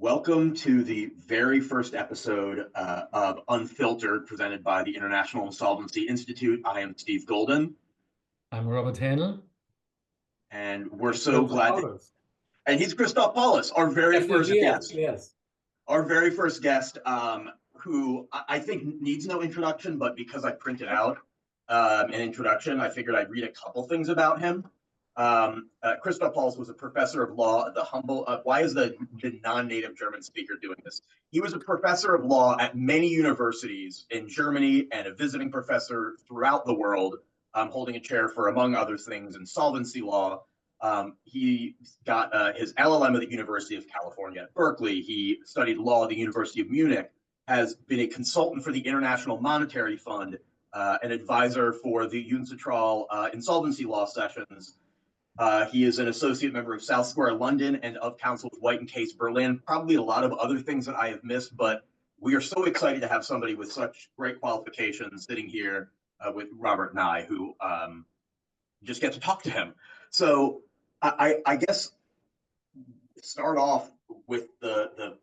Welcome to the very first episode of UnfIIIltered, presented by the International Insolvency Institute. I am Steve Golden. I'm Robert Hanel. And we're so glad Paulus. and he's Christoph Paulus, our very first guest. Yes. Our very first guest, who I think needs no introduction, but because I printed out an introduction, I figured I'd read a couple things about him. Christoph Paulus was a professor of law at the why is the non-native German speaker doing this? He was a professor of law at many universities in Germany and a visiting professor throughout the world, holding a chair for, among other things, insolvency law. He got his LLM at the University of California at Berkeley. He studied law at the University of Munich, has been a consultant for the International Monetary Fund, an advisor for the UnfIIIltered insolvency law sessions. He is an associate member of South Square London and of Counsel White & Case Berlin, probably a lot of other things that I have missed, but we are so excited to have somebody with such great qualifications sitting here with Robert and I, who just get to talk to him. So I guess start off with the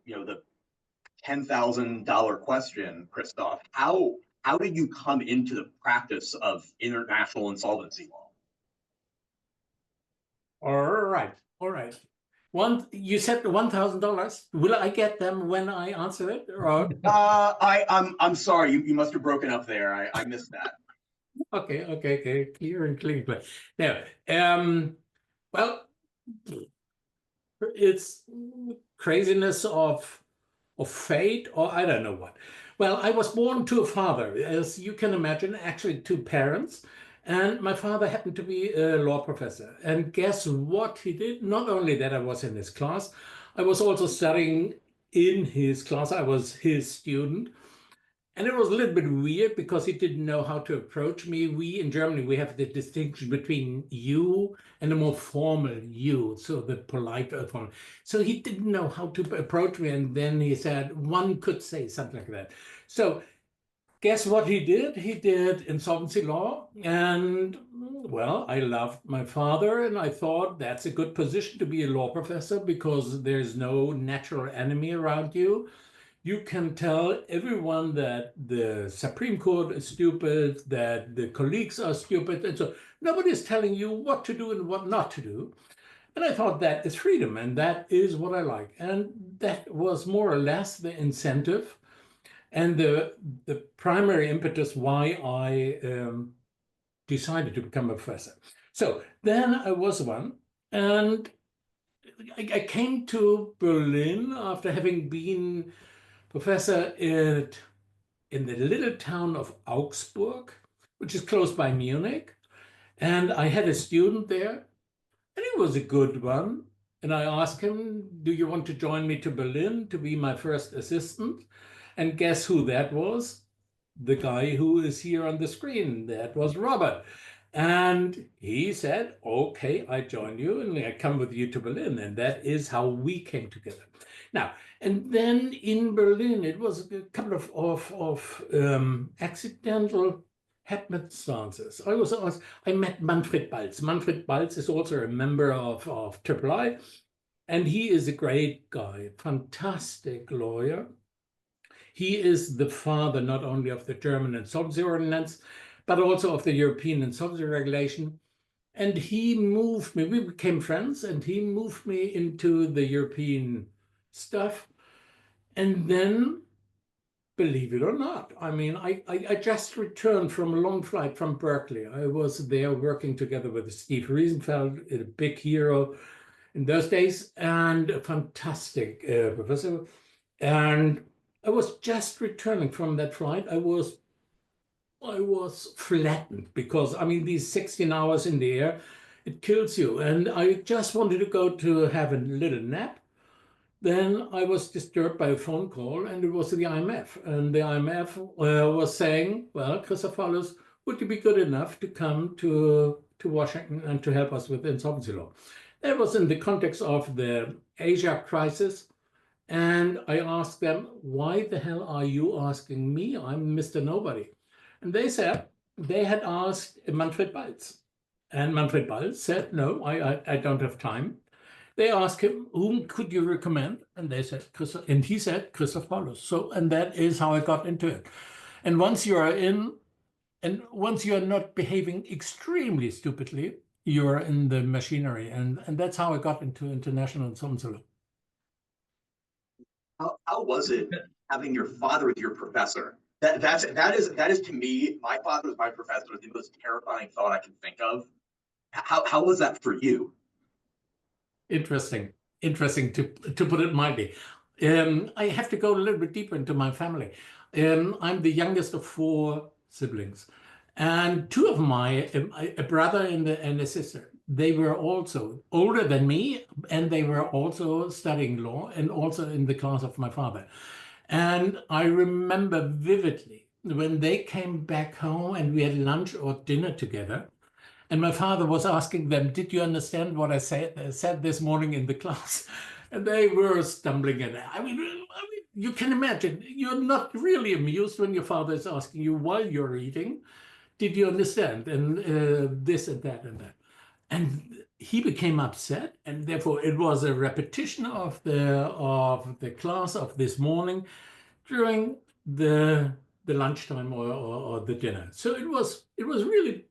$10,000 question, Christoph. How did you come into the practice of international insolvency law? All right. You said $1,000. Will I get them when I answer it? Or? I'm sorry. You must have broken up there. I missed that. Okay. Clear and clean. Now, well, it's craziness of fate, or I don't know what. Well, I was born to a father, as you can imagine, actually two parents. And my father happened to be a law professor. And guess what he did? Not only that I was in his class, I was also studying in his class. I was his student. And it was a little bit weird because he didn't know how to approach me. We in Germany, we have the distinction between you and the more formal you, so the polite formal. So he didn't know how to approach me. And then he said, one could say something like that. So guess what he did? He did insolvency law. And, well, I loved my father, and I thought that's a good position to be a law professor because there's no natural enemy around you. You can tell everyone that the Supreme Court is stupid, that the colleagues are stupid, and so nobody's telling you what to do and what not to do. And I thought that is freedom, and that is what I like. And that was more or less the incentive and the primary impetus why I decided to become a professor. So then I was one, and I came to Berlin after having been professor in the little town of Augsburg, which is close by Munich. And I had a student there, and he was a good one. And I asked him, do you want to join me to Berlin to be my first assistant? And guess who that was? The guy who is here on the screen. That was Robert. And he said, okay, I join you and I come with you to Berlin. And that is how we came together. Now, and then in Berlin, it was a couple of accidental happenstances. I met Manfred Balz. Manfred Balz is also a member of IIII, and he is a great guy, fantastic lawyer. He is the father not only of the German insolvency ordinance, but also of the European insolvency regulation. And he moved me, we became friends, and he moved me into the European stuff. And then, believe it or not, I mean, I just returned from a long flight from Berkeley. I was there working together with Steve Riesenfeld, a big hero in those days, and a fantastic professor. And I was just returning from that flight. I was flattened because, I mean, these 16 hours in the air, it kills you. And I just wanted to go to have a little nap. Then I was disturbed by a phone call, and it was the IMF. And the IMF was saying, well, Christoph Paulus, would you be good enough to come to Washington and to help us with insolvency law? That was in the context of the Asia crisis. And I asked them, why the hell are you asking me? I'm Mr. Nobody. And they said they had asked Manfred Balz. And Manfred Balz said, no, I don't have time. they asked him, whom could you recommend? And they said, and he said, Christoph Paulus. So, and that is how I got into it. And once you are in, and once you are not behaving extremely stupidly, you are in the machinery. And that's how I got into international Zomsolo. How was it having your father as your professor? That is to me, my father was my professor, the most terrifying thought I can think of. How was that for you? Interesting to put it mildly. I have to go a little bit deeper into my family. I'm the youngest of 4 siblings, and 2 of a brother and a sister, they were also older than me, and they were also studying law and also in the class of my father. And I remember vividly when they came back home and we had lunch or dinner together, and my father was asking them, did you understand what I said this morning in the class? And they were stumbling at it. I mean, you can imagine, you're not really amused when your father is asking you while you're eating, did you understand? And this and that and that. And he became upset, and therefore it was a repetition of the class of this morning during the lunchtime or the dinner. So it was really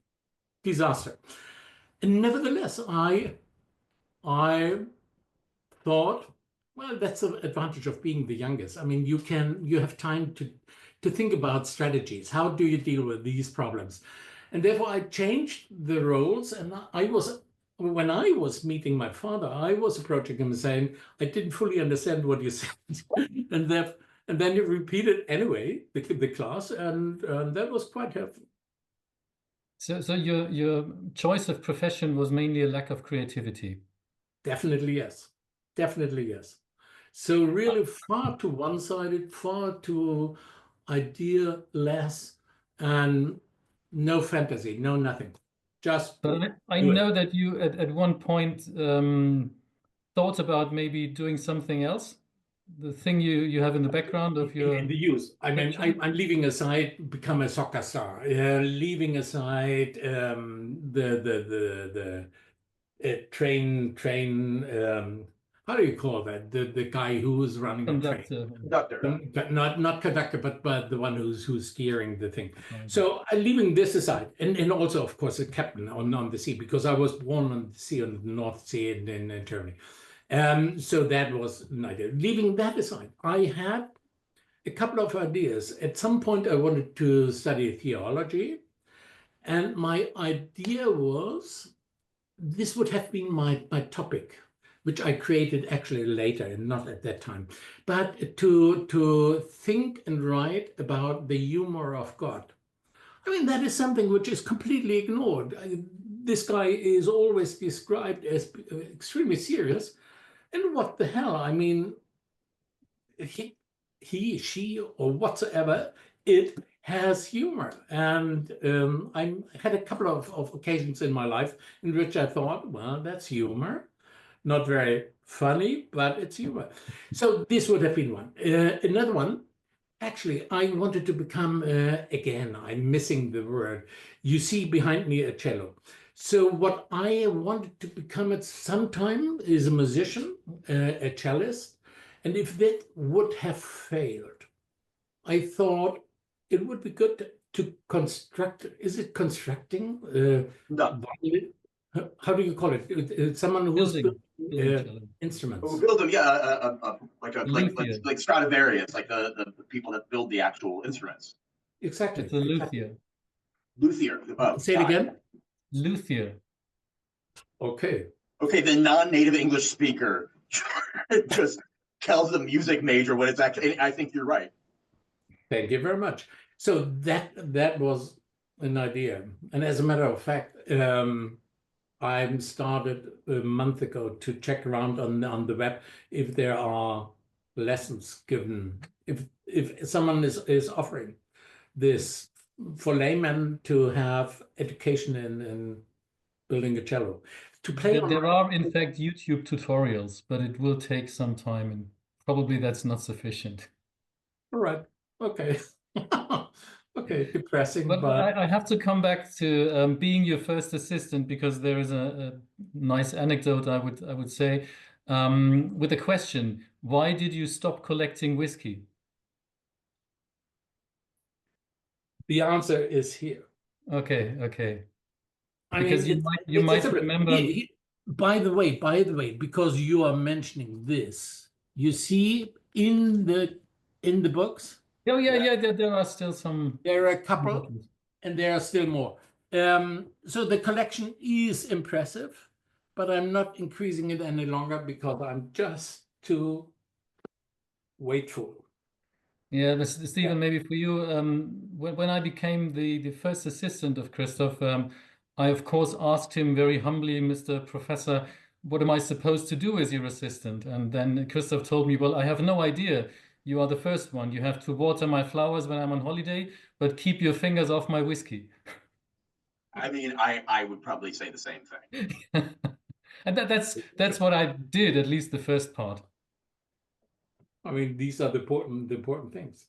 disaster. And nevertheless, I thought, well, that's the advantage of being the youngest. I mean, you have time to think about strategies. How do you deal with these problems? And therefore, I changed the roles. And when I was meeting my father, I was approaching him saying, I didn't fully understand what you said. and then you repeated anyway, the class, and that was quite helpful. So your choice of profession was mainly a lack of creativity. Definitely yes. Definitely yes. So really far too one-sided, far too idea-less, and no fantasy, no nothing. Just But I know that you at one point thought about maybe doing something else. The thing you have in the background of your in the use. I mean, I'm leaving aside become a soccer star. Leaving aside the train. How do you call that? The guy who is running conductor. a train. Not conductor, but the one who's steering the thing. So leaving this aside, and also of course a captain on the sea, because I was born on the sea, on the North Sea in Germany. So that was an idea. Leaving that aside, I had a couple of ideas. At some point, I wanted to study theology, and my idea was this would have been my topic, which I created actually later and not at that time. But to think and write about the humor of God. I mean, that is something which is completely ignored. This guy is always described as extremely serious. And what the hell? I mean, he, she, or whatsoever, it has humor. And I had a couple of occasions in my life in which I thought, well, that's humor. Not very funny, but it's humor. So this would have been one. Another one, actually, I wanted to become, again, I'm missing the word. You see behind me a cello. So what I wanted to become at some time is a musician, a cellist. And if that would have failed, I thought it would be good to construct. Is it constructing? No. How do you call it? Someone who's building instruments. Oh, build them, yeah, like Stradivarius, like the people that build the actual instruments. Exactly. It's a luthier. Luthier. Oh, say it again. Luthier. Okay. Okay, the non-native English speaker just tells the music major what it's actually. I think you're right. Thank you very much. So that was an idea, and as a matter of fact, I started a month ago to check around on the web if there are lessons given, if someone is offering this for laymen to have education in building a cello. To play there are in fact YouTube tutorials, but it will take some time, and probably that's not sufficient. All right. Okay. Okay, depressing, but I have to come back to being your first assistant, because there is a nice anecdote I would say. with a question. Why did you stop collecting whiskey? The answer is here. Okay, okay. I Because mean, you might remember. By the way, because you are mentioning this, you see in the books. Oh yeah, there are still some. There are a couple, and there are still more. So the collection is impressive, but I'm not increasing it any longer because I'm just too waitful. Yeah, Stephen, maybe for you, when I became the first assistant of Christoph, I of course asked him very humbly, Mr. Professor, what am I supposed to do as your assistant? And then Christoph told me, well, I have no idea. You are the first one. You have to water my flowers when I'm on holiday, but keep your fingers off my whiskey. I mean, I would probably say the same thing. And that's what I did, at least the first part. I mean, these are the important things.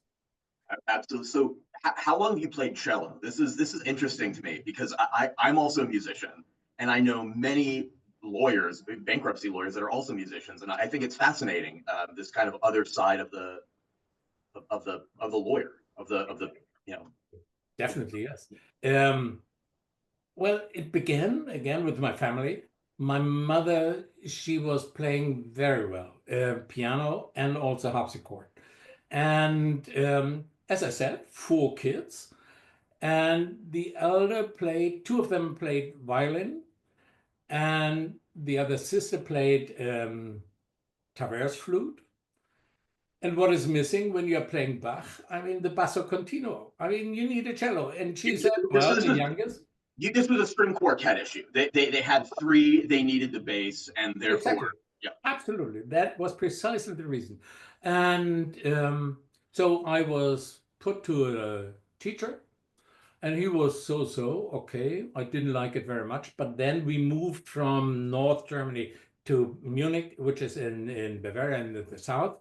Absolutely. So how long have you played cello? This is interesting to me because I'm also a musician, and I know many lawyers, bankruptcy lawyers, that are also musicians, and I think it's fascinating, this kind of other side of the lawyer, of the you know. Definitely, yes. Well, it began again with my family. My mother, she was playing very well, piano and also harpsichord. And as I said, 4 kids. And the elder played, 2 of them played violin, and the other sister played traverse flute. And what is missing when you're playing Bach? I mean, the basso continuo. I mean, you need a cello. And she said, well, the youngest. This was a string quartet issue. They had 3, they needed the bass, and therefore, exactly. Yeah. Absolutely. That was precisely the reason. And so I was put to a teacher, and he was so, okay. I didn't like it very much. But then we moved from North Germany to Munich, which is in Bavaria in the south.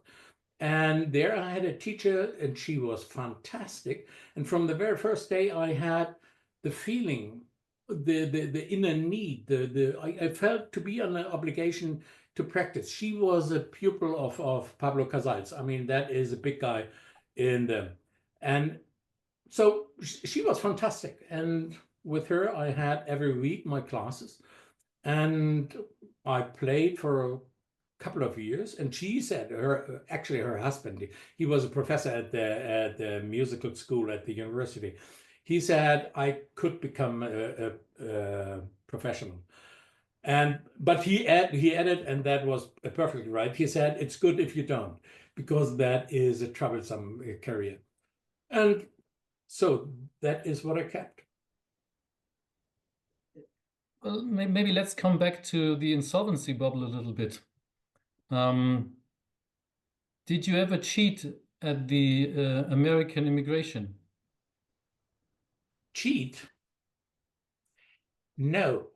And there I had a teacher, and she was fantastic. And from the very first day, I had the feeling, the inner need, I felt to be on an obligation to practice. She was a pupil of Pablo Casals. I mean, that is a big guy in them. And so she was fantastic. And with her, I had every week my classes. And I played for a couple of years, and she said her husband, he was a professor at the musical school at the university. He said I could become a professional, but he added, and that was perfectly right. He said it's good if you don't, because that is a troublesome career, and so that is what I kept. Well, maybe let's come back to the insolvency bubble a little bit. Did you ever cheat at the American immigration? Cheat? No,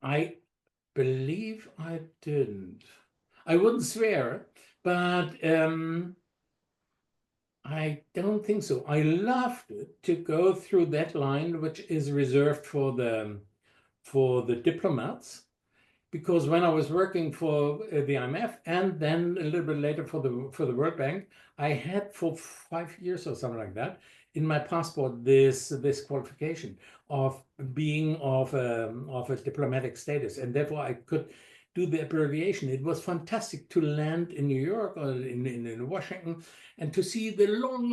I believe I didn't. I wouldn't swear, but I don't think so. I loved to go through that line, which is reserved for the diplomats, because when I was working for the IMF and then a little bit later for the World Bank, I had for 5 years or something like that in my passport this qualification of being of a diplomatic status, and therefore I could do the abbreviation. It was fantastic to land in New York or in Washington and to see the long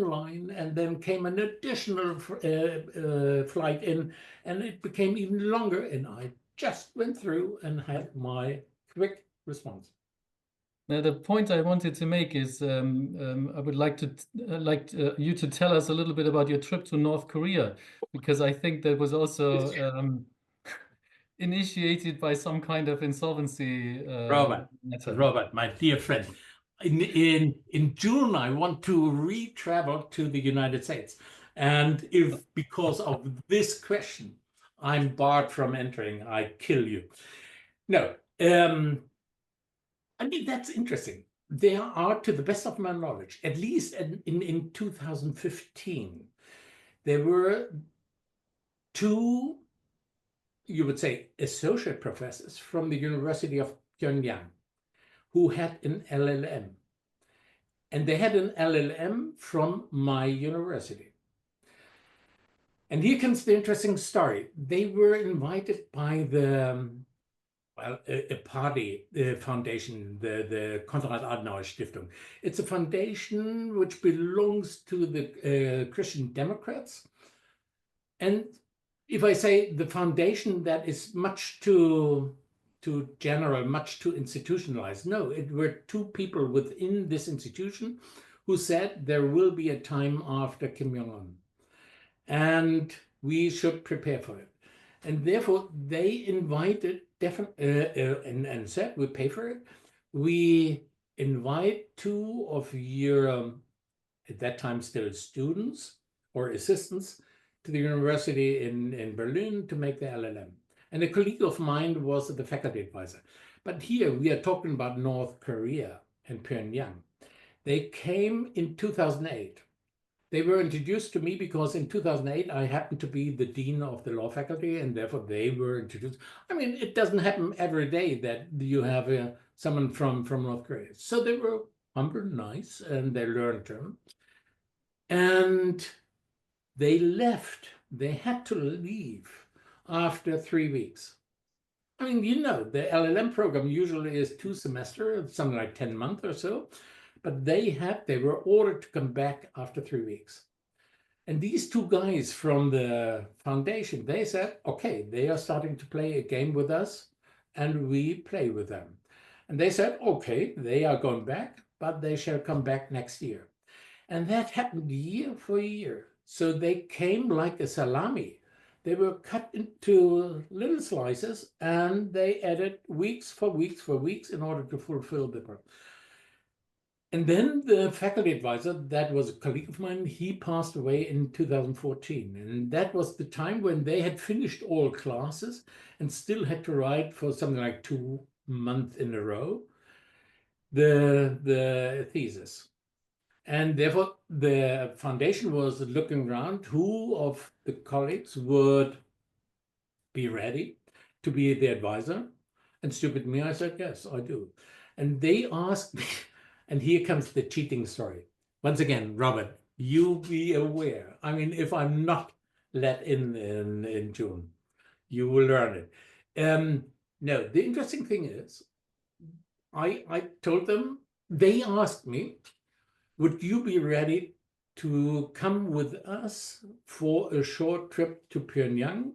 line, and then came an additional flight in, and it became even longer, and I just went through and had my quick response. Now, the point I wanted to make is I would like you to tell us a little bit about your trip to North Korea, because I think that was also initiated by some kind of insolvency matter. Robert, my dear friend, in June I want to re-travel to the United States, and if because of this question I'm barred from entering, I kill you. No, I mean, that's interesting. There are, to the best of my knowledge, at least in 2015, there were 2 you would say, associate professors from the University of Pyongyang who had an LLM. And they had an LLM from my university. And here comes the interesting story. They were invited by the, well, a party, the foundation, the Konrad Adenauer Stiftung. It's a foundation which belongs to the Christian Democrats. And if I say the foundation, that is much too general, much too institutionalized. No, it were two people within this institution who said there will be a time after Kim Jong-un, and we should prepare for it. And therefore, they invited and said, we pay for it. We invite two of your, at that time still students or assistants, to the university in Berlin to make the LLM. And a colleague of mine was the faculty advisor. But here we are talking about North Korea and Pyongyang. They came in 2008. They were introduced to me because in 2008, I happened to be the dean of the law faculty, and therefore they were introduced. I mean, it doesn't happen every day that you have someone from North Korea. So they were humble, nice, and they learned German. And they left. They had to leave after 3 weeks. I mean, you know, the LLM program usually is 2 semesters, something like 10 months or so, but they were ordered to come back after 3 weeks. And these two guys from the foundation, they said, okay, they are starting to play a game with us, and we play with them. And they said, okay, they are going back, but they shall come back next year. And that happened year for year. So they came like a salami. They were cut into little slices, and they added weeks for weeks for weeks in order to fulfill the program. And then the faculty advisor, that was a colleague of mine, he passed away in 2014. And that was the time when they had finished all classes and still had to write for something like 2 months in a row the thesis. And therefore, the foundation was looking around who of the colleagues would be ready to be the advisor. And stupid me, I said, yes, I do. And they asked me, and here comes the cheating story. Once again, Robert, you be aware. I mean, if I'm not let in June, you will learn it. No, the interesting thing is, I told them, they asked me, would you be ready to come with us for a short trip to Pyongyang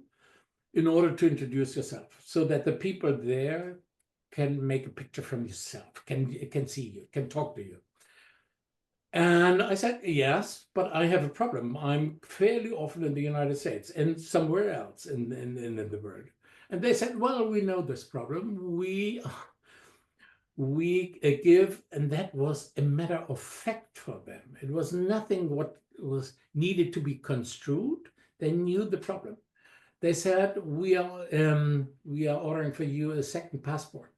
in order to introduce yourself so that the people there can make a picture from yourself, can see you, can talk to you? And I said, yes, but I have a problem. I'm fairly often in the United States and somewhere else in the world. And they said, well, we know this problem. We give, and that was a matter of fact for them. It was nothing what was needed to be construed. They knew the problem. They said, we are ordering for you a second passport.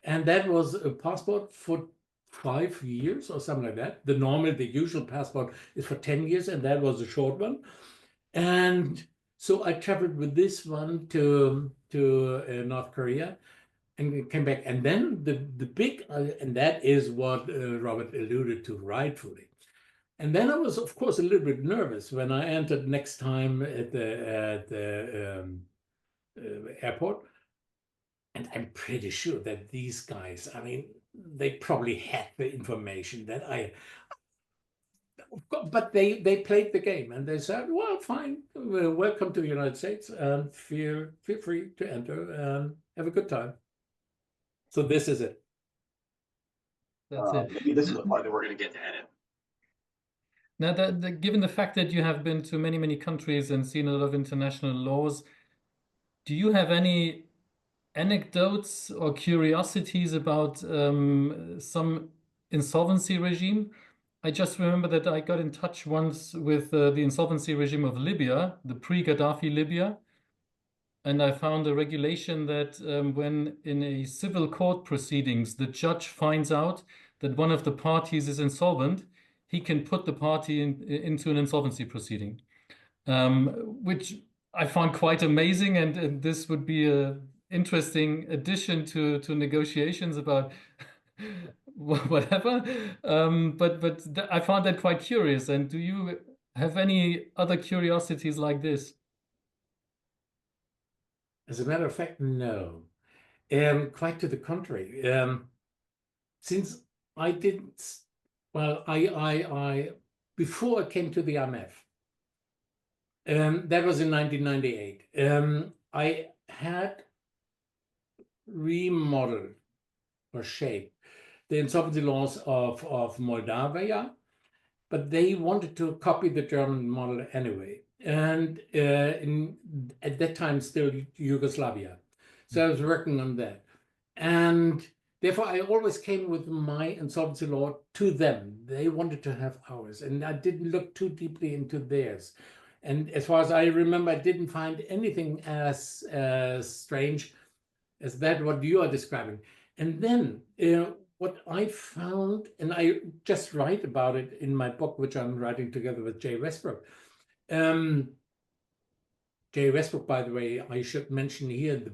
And that was a passport for 5 years or something like that. The usual passport is for 10 years, and that was a short one. And so I traveled with this one to North Korea, and came back. And then the big, and that is what Robert alluded to rightfully. And then I was, of course, a little bit nervous when I entered next time at the airport. And I'm pretty sure that these guys, I mean, they probably had the information that but they played the game, and they said, well, fine, welcome to the United States, and feel free to enter and have a good time. So this is it. That's it. Maybe this is the part that we're going to get to edit. Now, given the fact that you have been to many, many countries and seen a lot of international laws, do you have any anecdotes or curiosities about some insolvency regime? I just remember that I got in touch once with the insolvency regime of Libya, the pre-Gaddafi Libya. And I found a regulation that when in a civil court proceedings, the judge finds out that one of the parties is insolvent, he can put the party into an insolvency proceeding, which I found quite amazing, and this would be a interesting addition to negotiations about whatever. But I found that quite curious. And do you have any other curiosities like this? As a matter of fact, no. Quite to the contrary. Since I didn't, well, I before I came to the IMF, that was in 1998. I had remodeled or shaped the insolvency laws of Moldavia, but they wanted to copy the German model anyway. And at that time, still Yugoslavia. So I was working on that. And therefore, I always came with my insolvency law to them. They wanted to have ours, and I didn't look too deeply into theirs. And as far as I remember, I didn't find anything as strange as that, what you are describing. And then what I found, and I just write about it in my book, which I'm writing together with Jay Westbrook. Jay Westbrook, by the way, I should mention here, the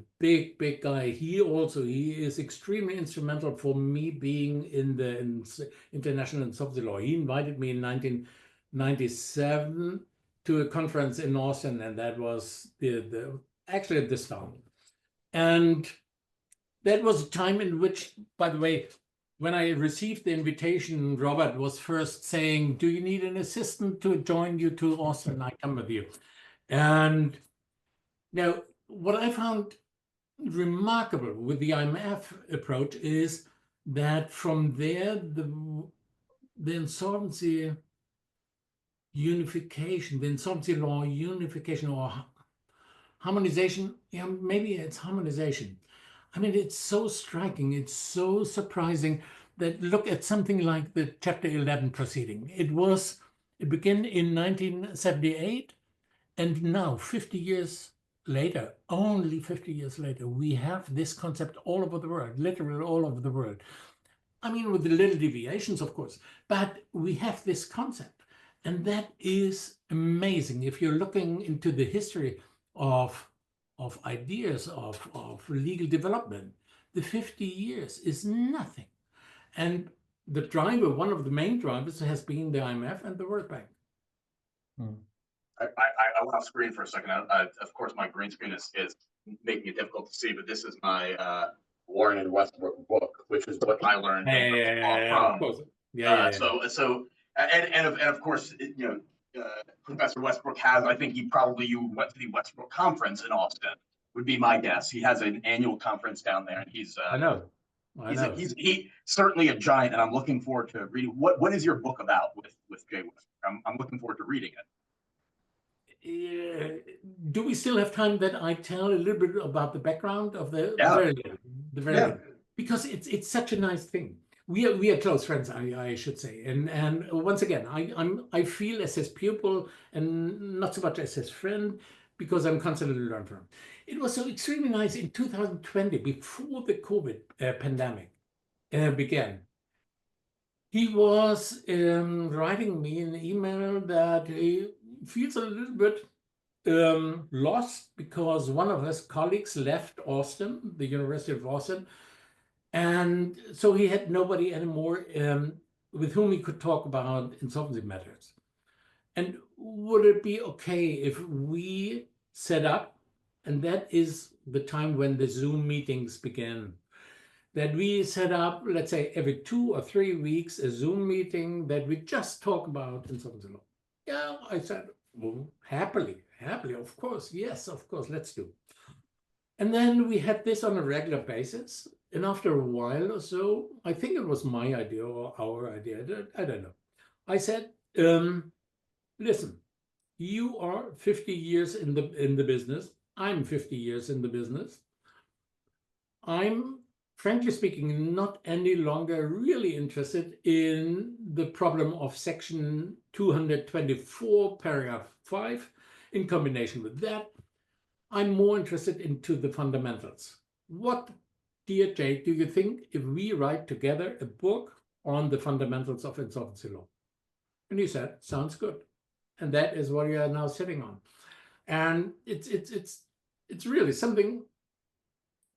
big guy. He is extremely instrumental for me being in the international insolvency law. He invited me in 1997 to a conference in Austin, and that was actually this town. And that was a time in which, by the way, when I received the invitation, Robert was first saying, "Do you need an assistant to join you to Austin? I come with you." And now, what I found remarkable with the IMF approach is that from there, the insolvency unification, the insolvency law unification or harmonization, yeah, maybe it's harmonization. I mean, it's so striking, it's so surprising that look at something like the Chapter 11 proceeding. It began in 1978, and now 50 years later, only 50 years later, we have this concept all over the world, literally all over the world. I mean, with the little deviations, of course, but we have this concept. And that is amazing. If you're looking into the history of ideas of legal development, the 50 years is nothing. And the driver, one of the main drivers, has been the IMF and the World Bank. I went off screen for a second. Of course, my green screen is making it difficult to see, but this is my Warren and Westbrook book, which is what I learned from. And of course, Professor Westbrook has, I think you went to the Westbrook conference in Austin, would be my guess. He has an annual conference down there, and he's he's certainly a giant, and I'm looking forward to reading. What is your book about with Jay Westbrook? I'm looking forward to reading it. Do we still have time that I tell a little bit about the background of the very little, because it's such a nice thing. We are close friends, I should say, and once again, I feel as his pupil and not so much as his friend, because I'm constantly learning from him. It was so extremely nice in 2020, before the COVID pandemic began. He was writing me an email that he feels a little bit lost because one of his colleagues left Austin, the University of Austin, and so he had nobody anymore with whom he could talk about insolvency matters. And would it be okay if we set up, and that is the time when the Zoom meetings began, that we set up, let's say, every 2 or 3 weeks, a Zoom meeting that we just talk about insolvency law? Yeah, I said, well, happily, of course, yes, of course, let's do. And then we had this on a regular basis. And after a while or so, I think it was my idea or our idea, I don't know. I said, listen, you are 50 years in the business. I'm 50 years in the business. I'm, frankly speaking, not any longer really interested in the problem of section 224, paragraph 5. In combination with that, I'm more interested into the fundamentals. What, dear Jay, do you think if we write together a book on the fundamentals of insolvency law? And he said, sounds good. And that is what we are now sitting on. And it's really something,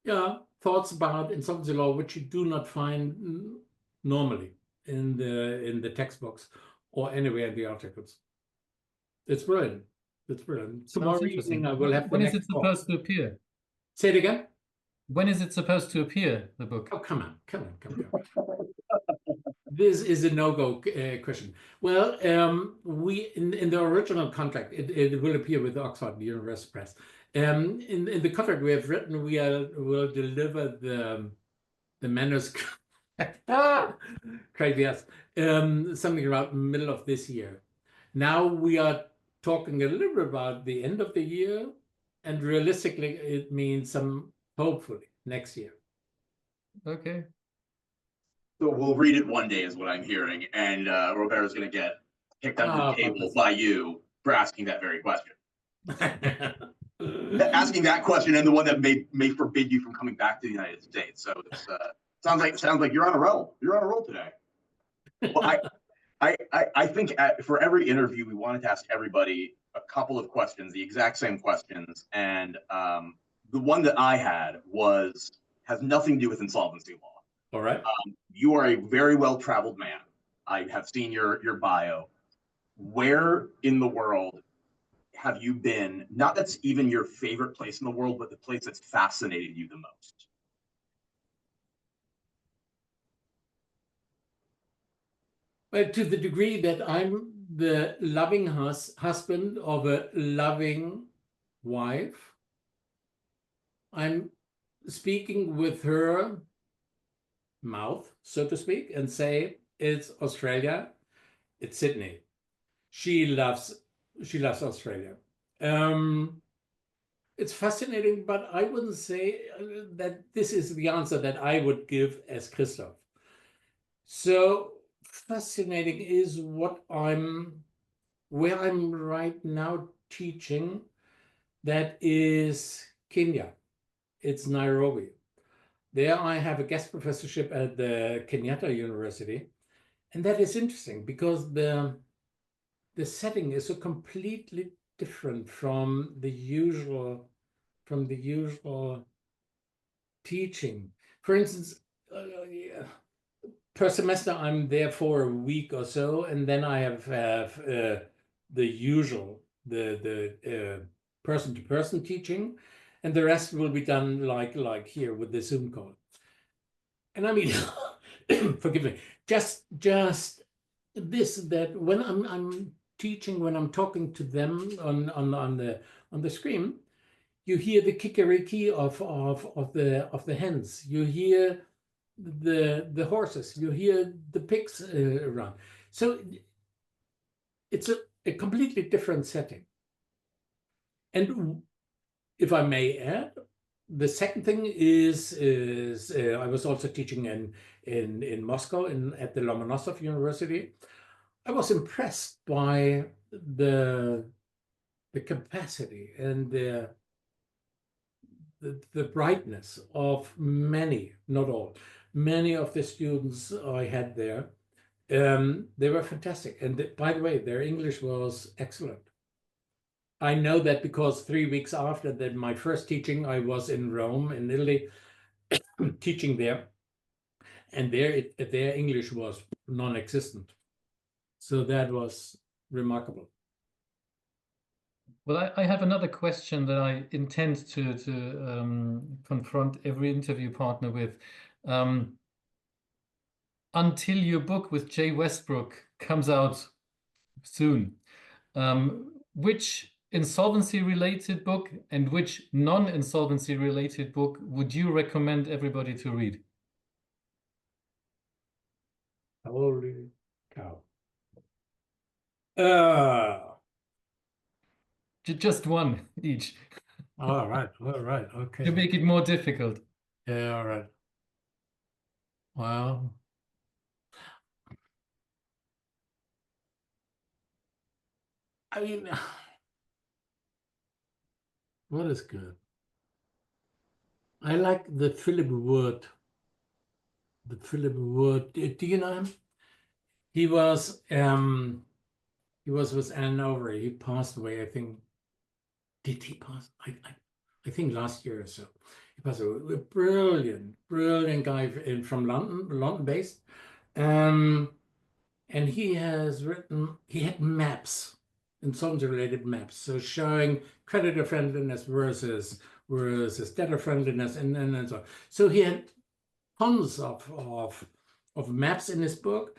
yeah, thoughts about insolvency law which you do not find normally in the textbooks or anywhere in the articles. It's brilliant. It's brilliant. Sounds Tomorrow interesting. evening I will have the When is it next talk. supposed to appear? Say it again. When is it supposed to appear, the book? Oh, come on. This is a no-go question. Well, we in the original contract, it will appear with Oxford University Press. In the contract we have written, will deliver the manuscript. Crazy, yes. Something around middle of this year. Now we are talking a little bit about the end of the year, and realistically, it means hopefully next year. Okay. So we'll read it one day, is what I'm hearing, and Roberto's going to get kicked under the table by you for asking that very question. Asking that question, and the one that may forbid you from coming back to the United States. So it's sounds like you're on a roll. You're on a roll today. Well, I think for every interview, we wanted to ask everybody a couple of questions, the exact same questions, and the one that I had has nothing to do with insolvency law. All right. You are a very well-traveled man. I have seen your bio. Where in the world have you been? Not that's even your favorite place in the world, but the place that's fascinated you the most. Well, to the degree that I'm the loving husband of a loving wife, I'm speaking with her mouth, so to speak, and say it's Australia, it's Sydney. She loves Australia. It's fascinating, but I wouldn't say that this is the answer that I would give as Christoph. So fascinating is where I'm right now teaching. That is Kenya. It's Nairobi. There I have a guest professorship at the Kenyatta University. And that is interesting because the setting is so completely different from the usual teaching. For instance, per semester I'm there for a week or so, and then I have the usual person-to-person teaching, and the rest will be done like here with the Zoom call. And I mean, forgive me, just this, that when I'm teaching, when I'm talking to them on the screen, you hear the kikeriki of the hens. You hear the horses. You hear the pigs around. So it's a completely different setting. And if I may add, the second thing is I was also teaching in Moscow at the Lomonosov University. I was impressed by the capacity and the brightness of many, not all, many of the students I had there. They were fantastic. And by the way, their English was excellent. I know that because 3 weeks after that, my first teaching, I was in Rome, in Italy, teaching there. And their English was non-existent. So that was remarkable. Well, I have another question that I intend to confront every interview partner with. Until your book with Jay Westbrook comes out soon, which insolvency-related book and which non-insolvency-related book would you recommend everybody to read? Holy cow. Just one each. All right, okay. To make it more difficult. Yeah, all right. Well, I mean, what is good? I like the Philip Wood. The Philip Wood. Do you know him? He was with Ann Overy. He passed away, I think, did he pass? I think last year or so. He passed away. A brilliant guy from London based. And he had maps, insolvency-related maps, so showing creditor friendliness versus debtor friendliness, and so on. So he had tons of maps in his book,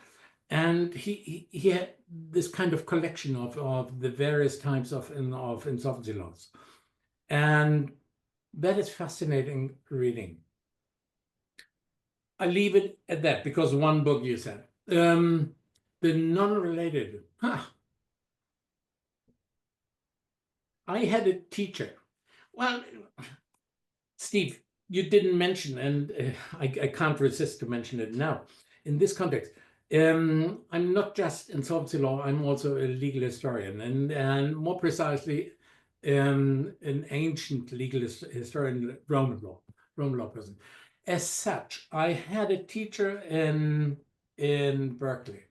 and he had this kind of collection of the various types of insolvency laws, and that is fascinating reading. I leave it at that because one book you said. The non-related. I had a teacher. Well, Steve, you didn't mention, and I can't resist to mention it now. In this context, I'm not just insolvency law, I'm also a legal historian, and more precisely, an ancient legal historian, Roman law person. As such, I had a teacher in Berkeley.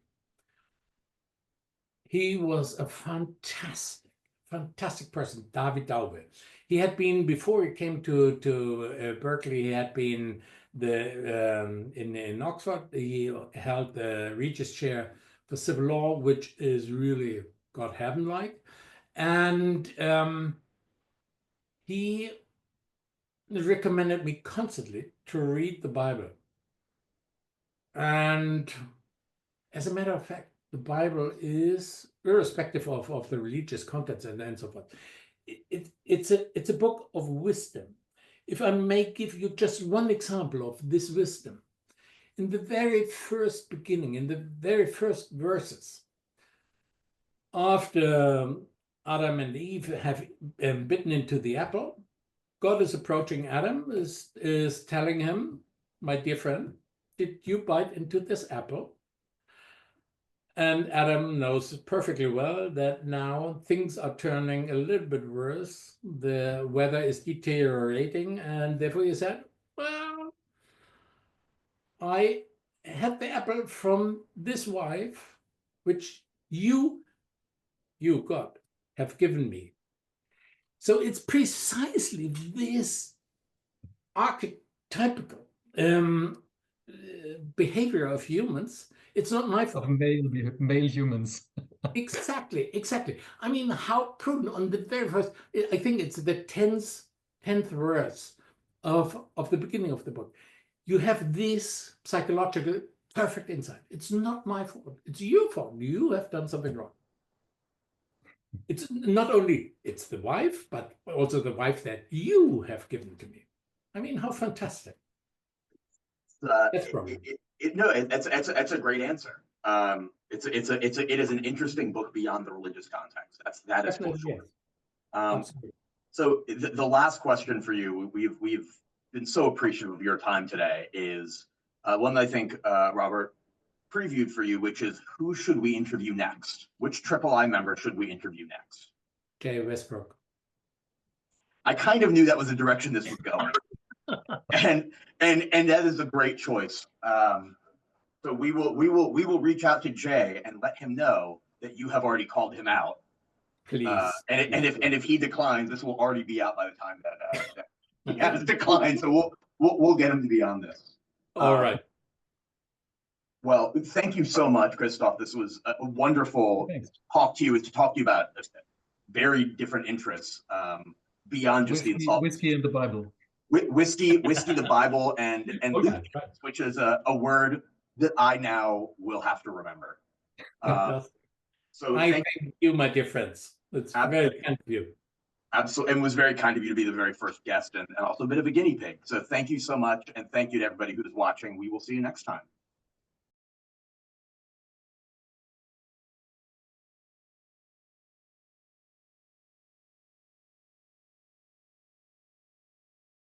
He was a fantastic person, David Daube. He had been, before he came to Berkeley, he had been in Oxford. He held the Regis Chair for Civil Law, which is really God heaven-like. And he recommended me constantly to read the Bible. And as a matter of fact, the Bible is, irrespective of the religious contents and so forth, it's a book of wisdom. If I may give you just one example of this wisdom, in the very first beginning, in the very first verses, after Adam and Eve have bitten into the apple, God is approaching Adam, is telling him, my dear friend, did you bite into this apple? And Adam knows perfectly well that now things are turning a little bit worse. The weather is deteriorating, and therefore he said, well, I had the apple from this wife, which you, God, have given me. So it's precisely this archetypical behavior of humans. It's not my fault. Of male humans. Exactly. I mean, how prudent on the very first, I think it's the 10th verse of the beginning of the book. You have this psychological perfect insight. It's not my fault. It's your fault. You have done something wrong. It's not only, it's the wife, but also the wife that you have given to me. I mean, how fantastic. That's probably. It's a great answer. It is an interesting book beyond the religious context. That is for sure. So the last question for you, we've been so appreciative of your time today, is one that I think Robert previewed for you, which is, who should we interview next? Which III member should we interview next? Jay Westbrook. I kind of knew that was the direction this would go. and that is a great choice. So we will reach out to Jay and let him know that you have already called him out. Please. And if he declines, this will already be out by the time that he has declined. So we'll get him to be on this. All right. Well, thank you so much, Christoph. This was a wonderful talk to you about very different interests beyond just the insolvency. Whiskey and the Bible. Whiskey, the Bible, and which is a word that I now will have to remember. So thank you, my dear friends. It's very kind of you. Absolutely, and it was very kind of you to be the very first guest, and also a bit of a guinea pig. So thank you so much, and thank you to everybody who's watching. We will see you next time.